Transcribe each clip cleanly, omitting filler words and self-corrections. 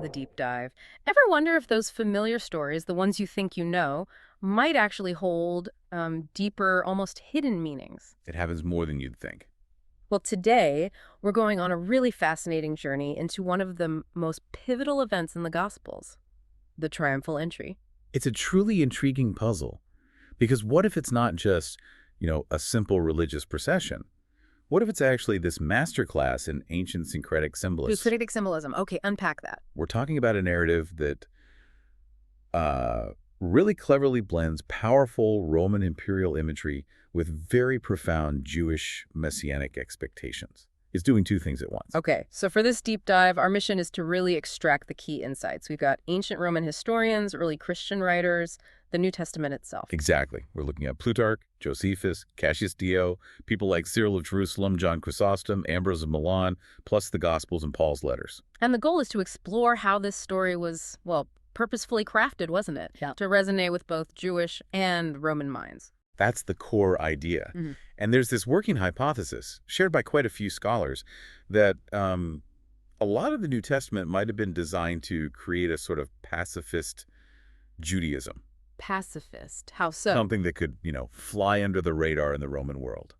the deep dive. Ever wonder if those familiar stories, the ones you think you know, might actually hold deeper, almost hidden meanings? It happens more than you'd think. Well, today, we're going on a really fascinating journey into one of the most pivotal events in the Gospels, the triumphal entry. It's a truly intriguing puzzle, because what if it's not just, a simple religious procession? What if it's actually this masterclass in ancient syncretic symbolism? Euclidic symbolism. Okay, unpack that. We're talking about a narrative that really cleverly blends powerful Roman imperial imagery with very profound Jewish messianic expectations. It's doing two things at once. Okay, so for this deep dive, our mission is to really extract the key insights. We've got ancient Roman historians, early Christian writers, the New Testament itself. Exactly. We're looking at Plutarch, Josephus, Cassius Dio, people like Cyril of Jerusalem, John Chrysostom, Ambrose of Milan, plus the Gospels and Paul's letters. And the goal is to explore how this story was, well, purposefully crafted, wasn't it? Yeah. To resonate with both Jewish and Roman minds. That's the core idea. Mm-hmm. And there's this working hypothesis, shared by quite a few scholars, that a lot of the New Testament might have been designed to create a sort of pacifist Judaism. Pacifist? How so? Something that could, fly under the radar in the Roman world.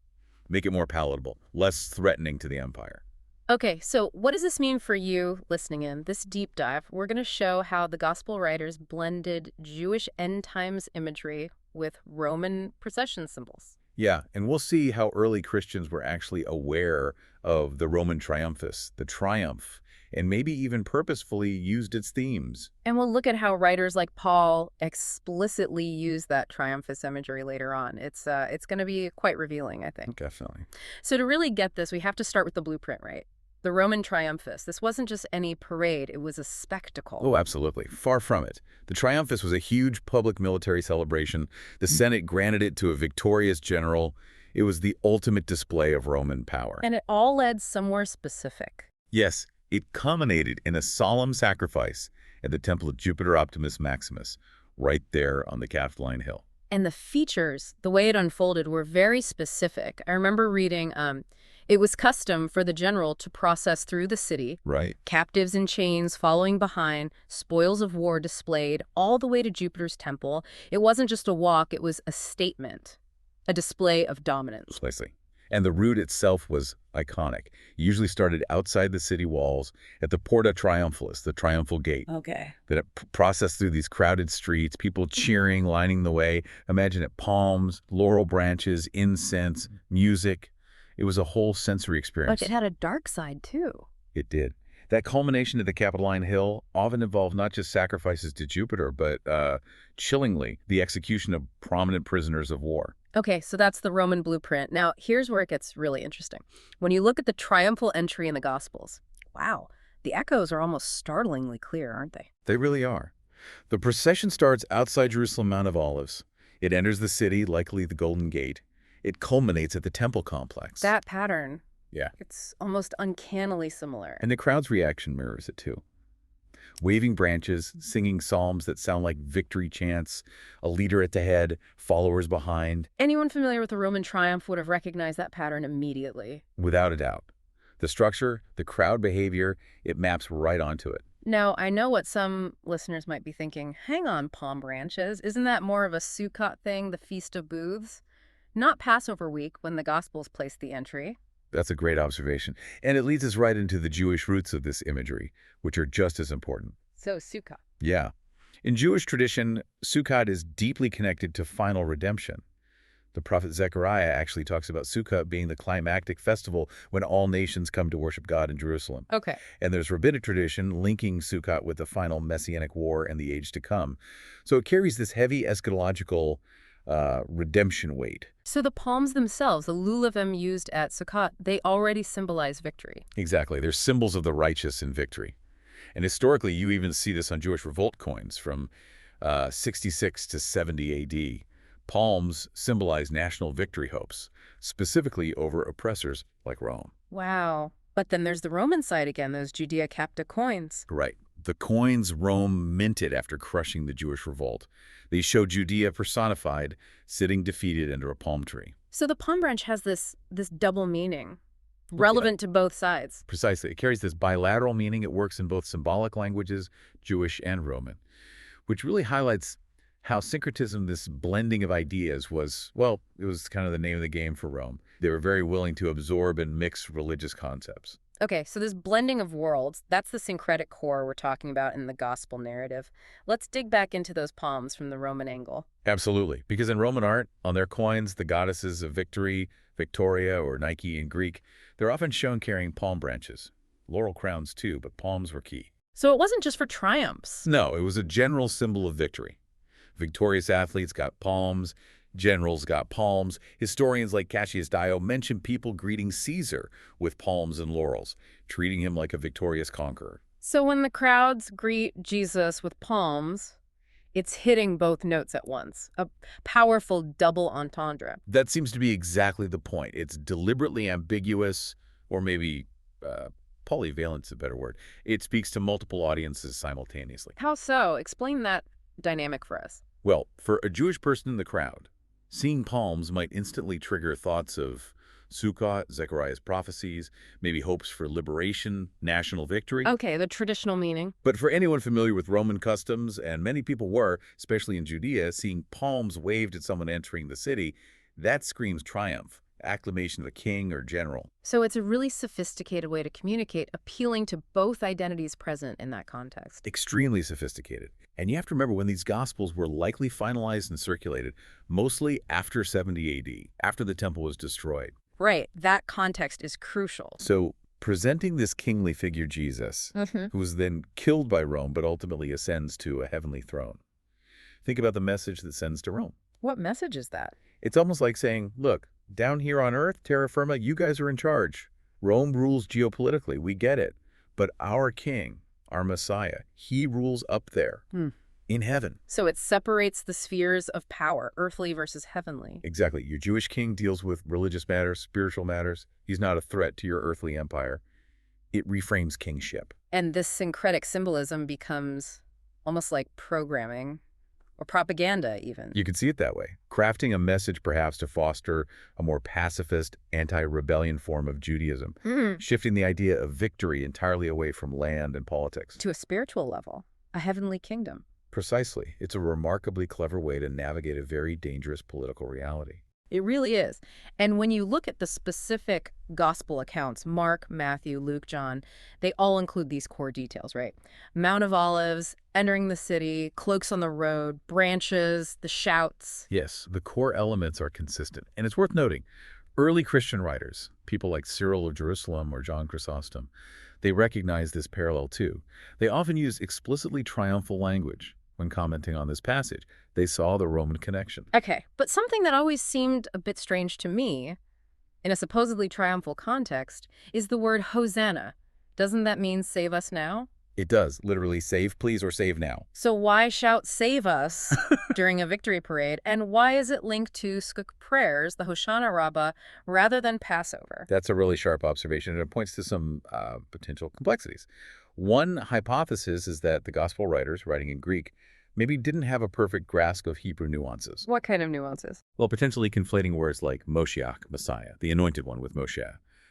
Make it more palatable, less threatening to the empire. Okay, so what does this mean for you listening in? This deep dive, we're going to show how the gospel writers blended Jewish end times imagery with Roman procession symbols. Yeah, and we'll see how early Christians were actually aware of the Roman triumphus, the triumph, and maybe even purposefully used its themes. And we'll look at how writers like Paul explicitly use that triumphus imagery later on. It's going to be quite revealing, I think. Definitely. So to really get this, we have to start with the blueprint, right? The Roman triumphus. This wasn't just any parade, it was a spectacle. Oh, absolutely. Far from it. The triumphus was a huge public military celebration. The Senate granted it to a victorious general. It was the ultimate display of Roman power. And it all led somewhere specific. Yes, it culminated in a solemn sacrifice at the temple of Jupiter Optimus Maximus, right there on the Capitoline Hill. And the features, the way it unfolded, were very specific. I remember reading, it was custom for the general to process through the city, Right. captives in chains following behind, spoils of war displayed, all the way to Jupiter's temple. It wasn't just a walk, it was a statement, a display of dominance. Precisely. And the route itself was iconic. It usually started outside the city walls at the Porta Triumphalis, the triumphal gate. Okay. That it processed through these crowded streets, people cheering, lining the way. Imagine it, palms, laurel branches, incense, music. It was a whole sensory experience. But it had a dark side, too. It did. That culmination at the Capitoline Hill often involved not just sacrifices to Jupiter, but chillingly, the execution of prominent prisoners of war. Okay, so that's the Roman blueprint. Now, here's where it gets really interesting. When you look at the triumphal entry in the Gospels, wow, the echoes are almost startlingly clear, aren't they? They really are. The procession starts outside Jerusalem Mount of Olives. It enters the city, likely the Golden Gate. It culminates at the temple complex. That pattern, Yeah. it's almost uncannily similar. And the crowd's reaction mirrors it too. Waving branches, singing psalms that sound like victory chants, a leader at the head, followers behind. Anyone familiar with the Roman triumph would have recognized that pattern immediately. Without a doubt. The structure, the crowd behavior, it maps right onto it. Now, I know what some listeners might be thinking. Hang on, palm branches. Isn't that more of a Sukkot thing, the Feast of Booths? Not Passover week when the Gospels placed the entry. That's a great observation. And it leads us right into the Jewish roots of this imagery, which are just as important. So, Sukkot. Yeah. In Jewish tradition, Sukkot is deeply connected to final redemption. The prophet Zechariah actually talks about Sukkot being the climactic festival when all nations come to worship God in Jerusalem. Okay. And there's rabbinic tradition linking Sukkot with the final messianic war and the age to come. So it carries this heavy eschatological redemption weight. So the palms themselves, the lulavim used at Sukkot, they already symbolize victory. Exactly. They're symbols of the righteous in victory. And historically, you even see this on Jewish revolt coins from 66 to 70 A.D. Palms symbolize national victory hopes, specifically over oppressors like Rome. Wow. But then there's the Roman side again, those Judea Capta coins. Right. The coins Rome minted after crushing the Jewish revolt. They show Judea personified, sitting defeated under a palm tree. So the palm branch has this double meaning. Okay. Relevant to both sides. Precisely. It carries this bilateral meaning. It works in both symbolic languages, Jewish and Roman, which really highlights how syncretism, this blending of ideas, was, well, it was kind of the name of the game for Rome. They were very willing to absorb and mix religious concepts. Okay, so this blending of worlds, that's the syncretic core we're talking about in the gospel narrative. Let's dig back into those palms from the Roman angle. Absolutely. Because in Roman art, on their coins, the goddesses of victory, Victoria or Nike in Greek, they're often shown carrying palm branches. Laurel crowns too, but palms were key. So it wasn't just for triumphs. No, it was a general symbol of victory. Victorious athletes got palms, generals got palms. Historians like Cassius Dio mention people greeting Caesar with palms and laurels, treating him like a victorious conqueror. So when the crowds greet Jesus with palms, it's hitting both notes at once. A powerful double entendre. That seems to be exactly the point. It's deliberately ambiguous, or maybe polyvalent's a better word. It speaks to multiple audiences simultaneously. How so? Explain that dynamic for us. Well, for a Jewish person in the crowd, seeing palms might instantly trigger thoughts of Sukkot, Zechariah's prophecies, maybe hopes for liberation, national victory. Okay, the traditional meaning. But for anyone familiar with Roman customs, and many people were, especially in Judea, seeing palms waved at someone entering the city, that screams triumph, acclamation of a king or general. So it's a really sophisticated way to communicate, appealing to both identities present in that context. Extremely sophisticated. And you have to remember when these Gospels were likely finalized and circulated, mostly after 70 AD, after the temple was destroyed. Right, that context is crucial. So presenting this kingly figure, Jesus, who was then killed by Rome but ultimately ascends to a heavenly throne. Think about the message that sends to Rome. What message is that? It's almost like saying, look, down here on earth, terra firma, you guys are in charge. Rome rules geopolitically, we get it. But our king, our Messiah, he rules up there in heaven. So it separates the spheres of power, earthly versus heavenly. Exactly. Your Jewish king deals with religious matters, spiritual matters. He's not a threat to your earthly empire. It reframes kingship. And this syncretic symbolism becomes almost like programming or propaganda even. You could see it that way. Crafting a message perhaps to foster a more pacifist, anti-rebellion form of Judaism, shifting the idea of victory entirely away from land and politics. To a spiritual level, a heavenly kingdom. Precisely. It's a remarkably clever way to navigate a very dangerous political reality. It really is. And when you look at the specific gospel accounts, Mark, Matthew, Luke, John, they all include these core details, right? Mount of Olives, entering the city, cloaks on the road, branches, the shouts. Yes, the core elements are consistent. And it's worth noting, early Christian writers, people like Cyril of Jerusalem or John Chrysostom, they recognize this parallel too. They often use explicitly triumphal language when commenting on this passage. They saw the Roman connection. Okay, but something that always seemed a bit strange to me, in a supposedly triumphal context, is the word Hosanna. Doesn't that mean save us now? It does, literally save please or save now. So why shout save us during a victory parade, and why is it linked to Sukkot prayers, the Hoshana Rabbah, rather than Passover? That's a really sharp observation, and it points to some potential complexities. One hypothesis is that the gospel writers, writing in Greek, maybe didn't have a perfect grasp of Hebrew nuances. What kind of nuances? Well, potentially conflating words like Moshiach, Messiah, the anointed one, with Moshe,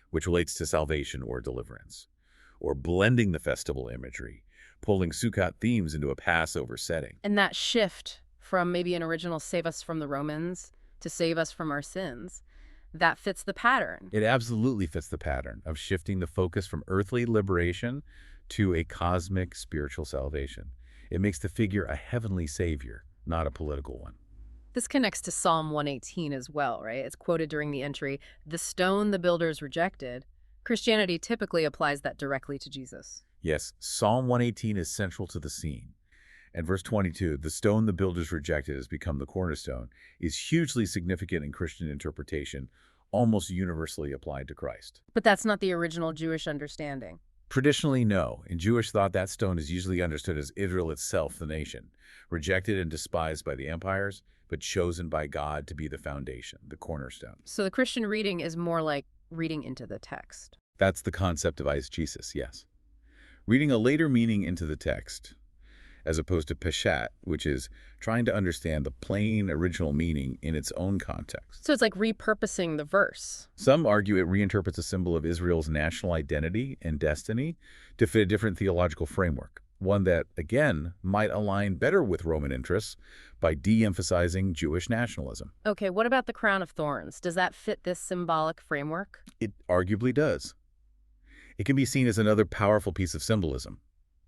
which relates to salvation or deliverance, or blending the festival imagery, pulling Sukkot themes into a Passover setting. And that shift from maybe an original save us from the Romans to save us from our sins, that fits the pattern. It absolutely fits the pattern of shifting the focus from earthly liberation to a cosmic spiritual salvation. It makes the figure a heavenly savior, not a political one. This connects to Psalm 118 as well, right? It's quoted during the entry, "The stone the builders rejected." Christianity typically applies that directly to Jesus. Yes, Psalm 118 is central to the scene. And verse 22, "The stone the builders rejected has become the cornerstone," is hugely significant in Christian interpretation, almost universally applied to Christ. But that's not the original Jewish understanding. Traditionally, no. In Jewish thought, that stone is usually understood as Israel itself, the nation, rejected and despised by the empires, but chosen by God to be the foundation, the cornerstone. So the Christian reading is more like reading into the text. That's the concept of eisegesis, yes. Reading a later meaning into the text. as opposed to peshat, which is trying to understand the plain original meaning in its own context. So it's like repurposing the verse. Some argue it reinterprets a symbol of Israel's national identity and destiny to fit a different theological framework, one that, again, might align better with Roman interests by de-emphasizing Jewish nationalism. Okay, what about the crown of thorns? Does that fit this symbolic framework? It arguably does. It can be seen as another powerful piece of symbolism.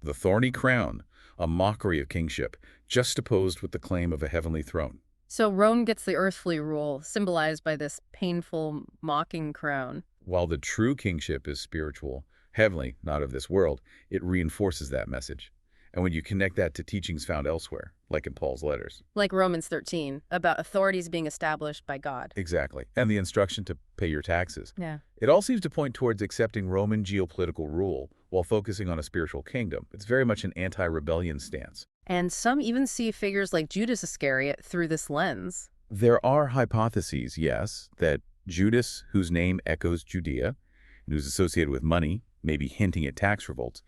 The thorny crown, a mockery of kingship, juxtaposed with the claim of a heavenly throne. So Rome gets the earthly rule, symbolized by this painful, mocking crown. While the true kingship is spiritual, heavenly, not of this world, it reinforces that message. And when you connect that to teachings found elsewhere, like in Paul's letters. Like Romans 13, about authorities being established by God. Exactly. And the instruction to pay your taxes. Yeah. It all seems to point towards accepting Roman geopolitical rule while focusing on a spiritual kingdom. It's very much an anti-rebellion stance. And some even see figures like Judas Iscariot through this lens. There are hypotheses, yes, that Judas, whose name echoes Judea, and who's associated with money, maybe hinting at tax revolts,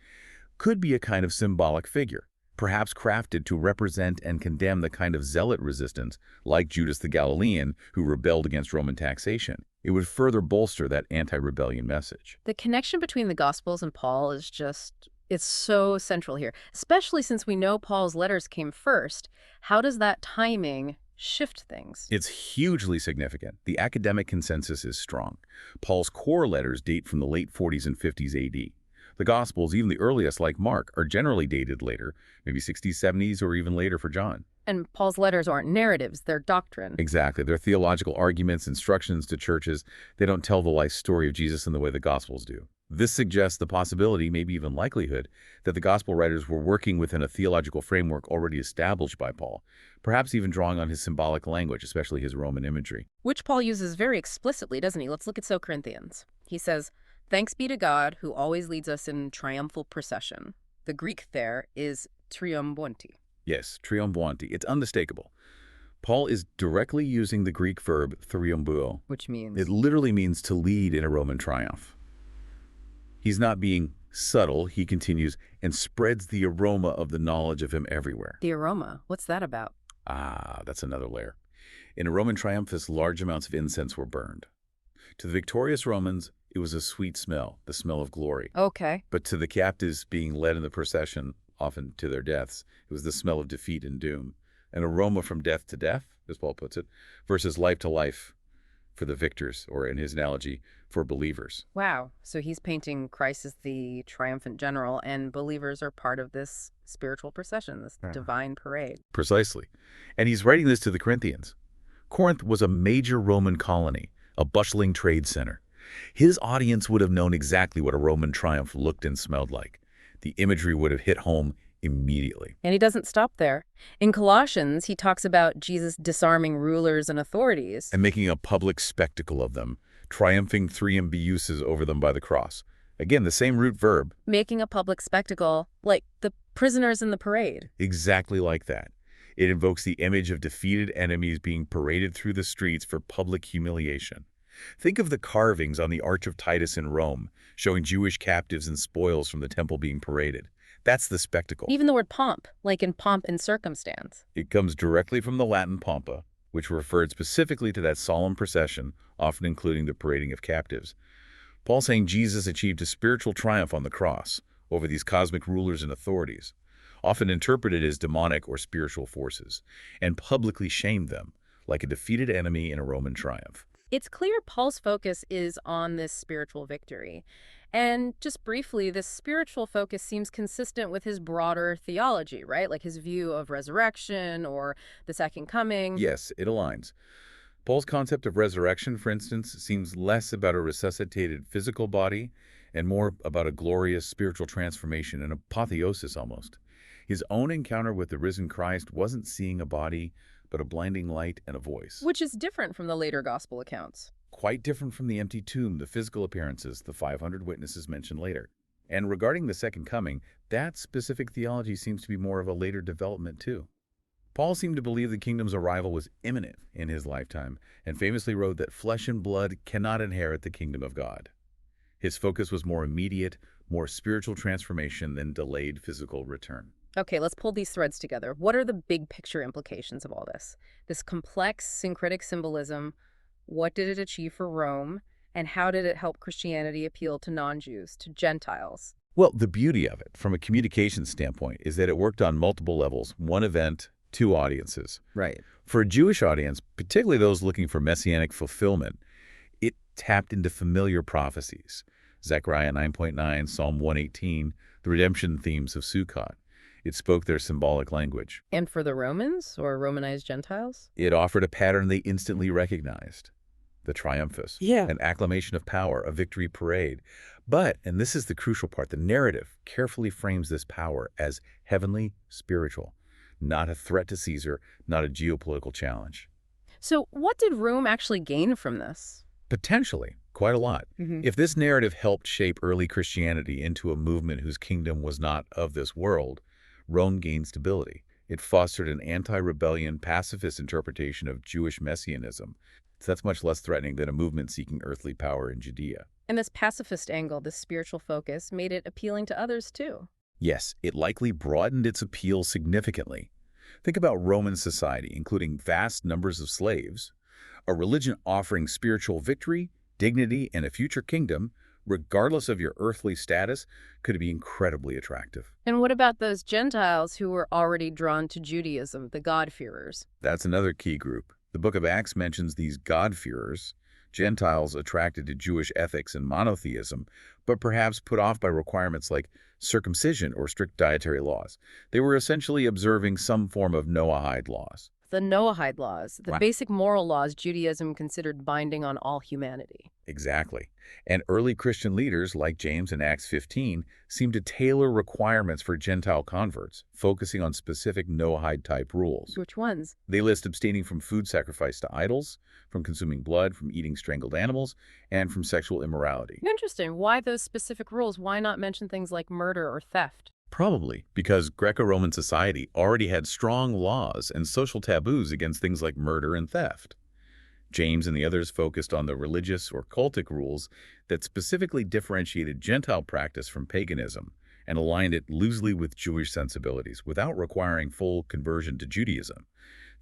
could be a kind of symbolic figure, perhaps crafted to represent and condemn the kind of zealot resistance, like Judas the Galilean, who rebelled against Roman taxation. It would further bolster that anti-rebellion message. The connection between the Gospels and Paul is it's so central here, especially since we know Paul's letters came first. How does that timing shift things? It's hugely significant. The academic consensus is strong. Paul's core letters date from the late 40s and 50s AD. The Gospels, even the earliest like Mark, are generally dated later, maybe 60s, 70s, or even later for John. And Paul's letters aren't narratives, they're doctrine. Exactly. They're theological arguments, instructions to churches. They don't tell the life story of Jesus in the way the Gospels do. This suggests the possibility, maybe even likelihood, that the Gospel writers were working within a theological framework already established by Paul, perhaps even drawing on his symbolic language, especially his Roman imagery. Which Paul uses very explicitly, doesn't he? Let's look at 2 Corinthians. He says, "Thanks be to God who always leads us in triumphal procession." The Greek there is triumphanti. Yes, triumphanti. It's unmistakable. Paul is directly using the Greek verb thriumbuo. Which means? It literally means to lead in a Roman triumph. He's not being subtle, he continues, and spreads the aroma of the knowledge of him everywhere. The aroma. What's that about? Ah, that's another layer. In a Roman triumphus, large amounts of incense were burned. To the victorious Romans, it was a sweet smell, the smell of glory. Okay. But to the captives being led in the procession, often to their deaths, it was the smell of defeat and doom. An aroma from death to death, as Paul puts it, versus life to life for the victors, or in his analogy, for believers. Wow. So he's painting Christ as the triumphant general, and believers are part of this spiritual procession, this divine parade. Precisely. And he's writing this to the Corinthians. Corinth was a major Roman colony, a bustling trade center. His audience would have known exactly what a Roman triumph looked and smelled like. The imagery would have hit home immediately. And he doesn't stop there. In Colossians, he talks about Jesus disarming rulers and authorities. And making a public spectacle of them, triumphing triumbiuses over them by the cross. Again, the same root verb. Making a public spectacle, like the prisoners in the parade. Exactly like that. It invokes the image of defeated enemies being paraded through the streets for public humiliation. Think of the carvings on the Arch of Titus in Rome, showing Jewish captives and spoils from the temple being paraded. That's the spectacle. Even the word pomp, like in pomp and circumstance. It comes directly from the Latin pompa, which referred specifically to that solemn procession, often including the parading of captives. Paul's saying Jesus achieved a spiritual triumph on the cross over these cosmic rulers and authorities, often interpreted as demonic or spiritual forces, and publicly shamed them, like a defeated enemy in a Roman triumph. It's clear Paul's focus is on this spiritual victory. And just briefly, this spiritual focus seems consistent with his broader theology, right? Like his view of resurrection or the second coming. Yes, it aligns. Paul's concept of resurrection, for instance, seems less about a resuscitated physical body and more about a glorious spiritual transformation, an apotheosis almost. His own encounter with the risen Christ wasn't seeing a body, but a blinding light and a voice. Which is different from the later gospel accounts. Quite different from the empty tomb, the physical appearances, the 500 witnesses mentioned later. And regarding the second coming, that specific theology seems to be more of a later development too. Paul seemed to believe the kingdom's arrival was imminent in his lifetime, and famously wrote that flesh and blood cannot inherit the kingdom of God. His focus was more immediate, more spiritual transformation than delayed physical return. Okay, let's pull these threads together. What are the big picture implications of all this? This complex syncretic symbolism, what did it achieve for Rome, and how did it help Christianity appeal to non-Jews, to Gentiles? Well, the beauty of it, from a communication standpoint, is that it worked on multiple levels: one event, two audiences. Right. For a Jewish audience, particularly those looking for messianic fulfillment, it tapped into familiar prophecies. Zechariah 9.9, Psalm 118, the redemption themes of Sukkot. It spoke their symbolic language. And for the Romans, or Romanized Gentiles? It offered a pattern they instantly recognized: the triumphus, Yeah. an acclamation of power, a victory parade. But, and this is the crucial part, the narrative carefully frames this power as heavenly, spiritual, not a threat to Caesar, not a geopolitical challenge. So what did Rome actually gain from this? Potentially, quite a lot. Mhm. If this narrative helped shape early Christianity into a movement whose kingdom was not of this world, Rome gained stability. It fostered an anti-rebellion, pacifist interpretation of Jewish messianism. So that's much less threatening than a movement seeking earthly power in Judea. And this pacifist angle, this spiritual focus, made it appealing to others too. Yes, it likely broadened its appeal significantly. Think about Roman society, including vast numbers of slaves, a religion offering spiritual victory, dignity, and a future kingdom, regardless of your earthly status, could be incredibly attractive. And what about those Gentiles who were already drawn to Judaism, the God-fearers? That's another key group. The book of Acts mentions these God-fearers, Gentiles attracted to Jewish ethics and monotheism, but perhaps put off by requirements like circumcision or strict dietary laws. They were essentially observing some form of Noahide laws. The Noahide laws, the Right. basic moral laws Judaism considered binding on all humanity. Exactly. And early Christian leaders like James in Acts 15 seemed to tailor requirements for Gentile converts, focusing on specific Noahide-type rules. Which ones? They list abstaining from food sacrificed to idols, from consuming blood, from eating strangled animals, and from sexual immorality. Interesting. Why those specific rules? Why not mention things like murder or theft? Probably because Greco-Roman society already had strong laws and social taboos against things like murder and theft. James and the others focused on the religious or cultic rules that specifically differentiated Gentile practice from paganism and aligned it loosely with Jewish sensibilities without requiring full conversion to Judaism.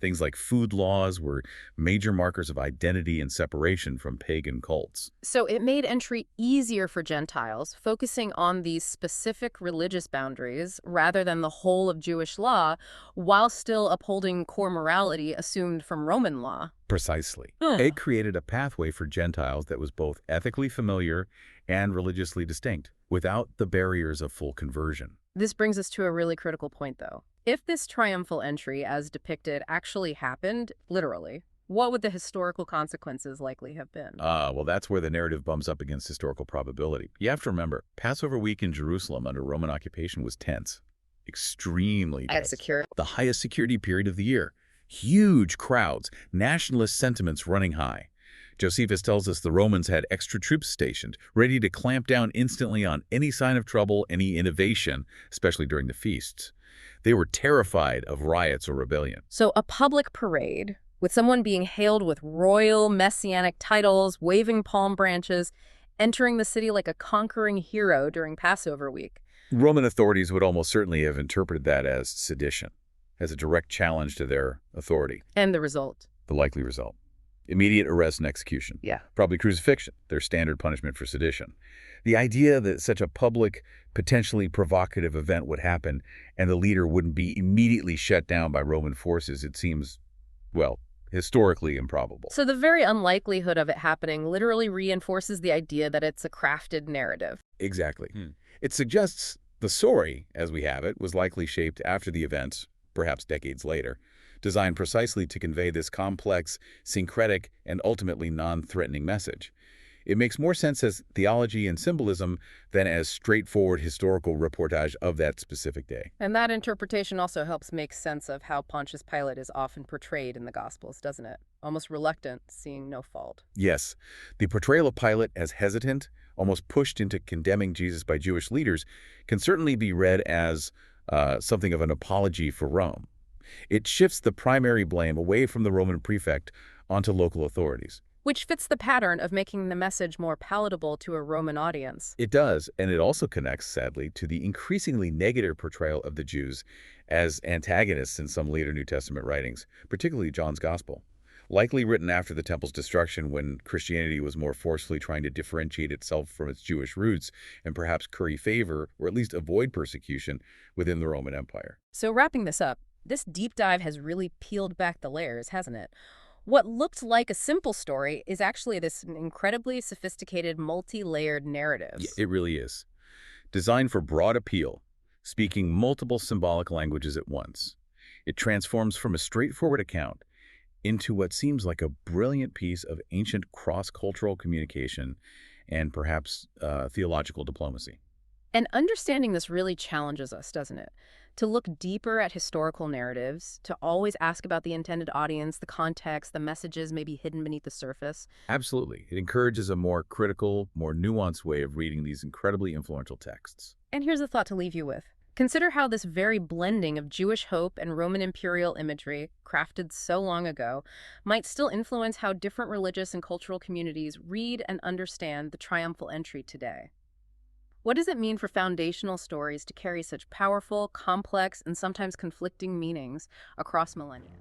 Things like food laws were major markers of identity and separation from pagan cults. So it made entry easier for Gentiles, focusing on these specific religious boundaries rather than the whole of Jewish law, while still upholding core morality assumed from Roman law. Precisely. Ugh. It created a pathway for Gentiles that was both ethically familiar and religiously distinct, without the barriers of full conversion. This brings us to a really critical point, though. If this triumphal entry, as depicted, actually happened, literally, what would the historical consequences likely have been? Well, that's where the narrative bumps up against historical probability. You have to remember, Passover week in Jerusalem under Roman occupation was tense. Extremely tense. Secure. The highest security period of the year. Huge crowds, nationalist sentiments running high. Josephus tells us the Romans had extra troops stationed, ready to clamp down instantly on any sign of trouble, any innovation, especially during the feasts. They were terrified of riots or rebellion. So a public parade, with someone being hailed with royal messianic titles, waving palm branches, entering the city like a conquering hero during Passover week. Roman authorities would almost certainly have interpreted that as sedition, as a direct challenge to their authority. And the result? The likely result: immediate arrest and execution. Yeah. Probably crucifixion, their standard punishment for sedition. The idea that such a public, potentially provocative event would happen and the leader wouldn't be immediately shut down by Roman forces, it seems, well, historically improbable. So the very unlikelihood of it happening literally reinforces the idea that it's a crafted narrative. Exactly. It suggests the story, as we have it, was likely shaped after the events, perhaps decades later, designed precisely to convey this complex, syncretic, and ultimately non-threatening message. It makes more sense as theology and symbolism than as straightforward historical reportage of that specific day. And that interpretation also helps make sense of how Pontius Pilate is often portrayed in the Gospels, doesn't it? Almost reluctant, seeing no fault. Yes, the portrayal of Pilate as hesitant, almost pushed into condemning Jesus by Jewish leaders, can certainly be read as something of an apology for Rome. It shifts the primary blame away from the Roman prefect onto local authorities. which fits the pattern of making the message more palatable to a Roman audience. It does, and it also connects, sadly, to the increasingly negative portrayal of the Jews as antagonists in some later New Testament writings, particularly John's Gospel. Likely written after the temple's destruction when Christianity was more forcefully trying to differentiate itself from its Jewish roots and perhaps curry favor, or at least avoid persecution, within the Roman Empire. So wrapping this up, this deep dive has really peeled back the layers, hasn't it? What looked like a simple story is actually this incredibly sophisticated, multi-layered Yeah, narratives. it really is. Designed for broad appeal, speaking multiple symbolic languages at once. It transforms from a straightforward account into what seems like a brilliant piece of ancient cross-cultural communication and perhaps theological diplomacy. And understanding this really challenges us, doesn't it? To look deeper at historical narratives, to always ask about the intended audience, the context, the messages maybe hidden beneath the surface. Absolutely. It encourages a more critical, more nuanced way of reading these incredibly influential texts. And here's a thought to leave you with. Consider how this very blending of Jewish hope and Roman imperial imagery, crafted so long ago, might still influence how different religious and cultural communities read and understand the triumphal entry today. What does it mean for foundational stories to carry such powerful, complex, and sometimes conflicting meanings across millennia?